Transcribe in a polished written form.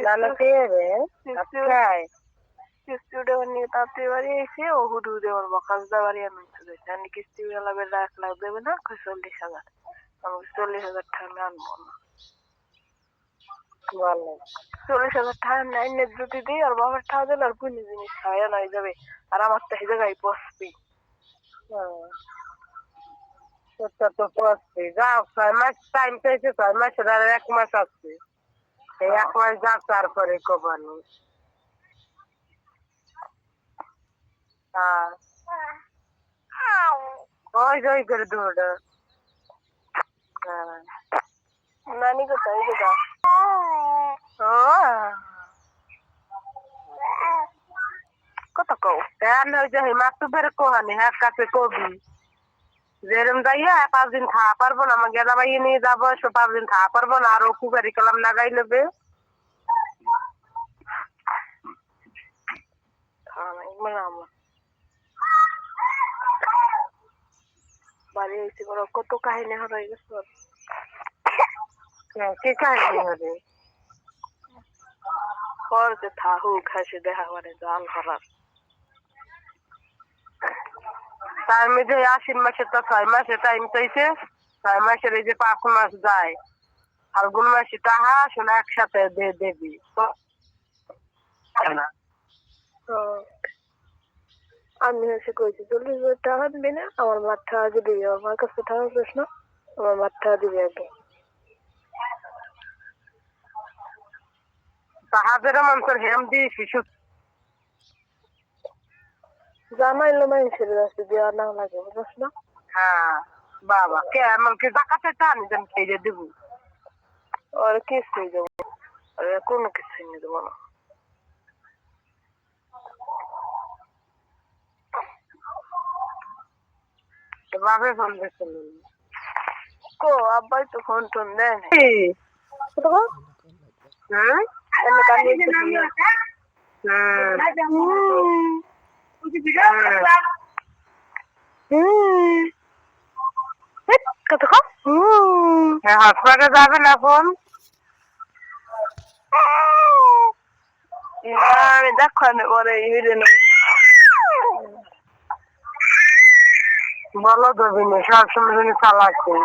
নানা কে রে আজকাই কিস্তি উঠে নিয়ে তাড়াতাড়ি বাড়ি এসে ও হুডু দেওয়ার বকাজদা বাড়ি আমি জানি কিস্তি বেলা বেলা 1 লাখ দেবে না 40,000 আমি 40,000 টাকা আমি আনবো না বলে 40,000 টাকা নাই যদি দিই আর বাবার টাকা দিলে আর কোনো জিনিস খাওয়া নাই যাবে আর আমার তো এই জায়গায় বসবি সেটা তো পড়ছি যাও 6 মাস টাইম পেয়েছে 6 মাসের আর 1 মাস আছে এই 1 মাস যাক তারপরে কবানি হ্যাঁ ওই যে ওই করে দৌড়া হ্যাঁ নানি কোথায় যেটা ও কত কও কেন ওই যে মাসু বের কোহানি হ্যাঁ কাছে কবি যেরম যাইয়া 5 দিন খাওয়া পারবো না আমার গেদা ভাই নিয়ে যাবো 5 দিন খাওয়া পারবো না আর ও কুকারি কলাম লাগাই নেবে বাড়ি এসে কত কাহিনী হয়ে গেছে কে কাহিনী হবে খরচে থাহু খাসি দেখা মানে জাল হরার তার মধ্যে 80 মাসে তো 6 মাসে টাইম চাইছে 6 মাসের এই যে 5 মাস যায় ফাল্গুন মাসে টাহা শোনা একসাথে দেবি আমি হচ্ছে কইছি 40,000 টাকা দিবি না আমার মার টাকা দিবি আমার কাছে টাকা প্রশ্ন আমার মার টাকা দিবি আগে তাহাদের মানুষের হেম দিয়ে শিশু জামাইলো মানুষের কাছে দেওয়া না লাগে বুঝছ না হ্যাঁ বাবা কে এমনকি জাকাতে চানি যেন খেয়ে দেবো আর কিছুই দেবো আর কোনো কিছুই নিয়ে দেবো না বাবে ফোন দিয়েছিল কো আব্বাই তো ফোন টোন দেয় না হ্যাঁ এমনি কান্দি কত হাসপাতালে যাবেন এখন আমি দেখো পরে বলো দেবিনি সবসময় চালাচ্ছে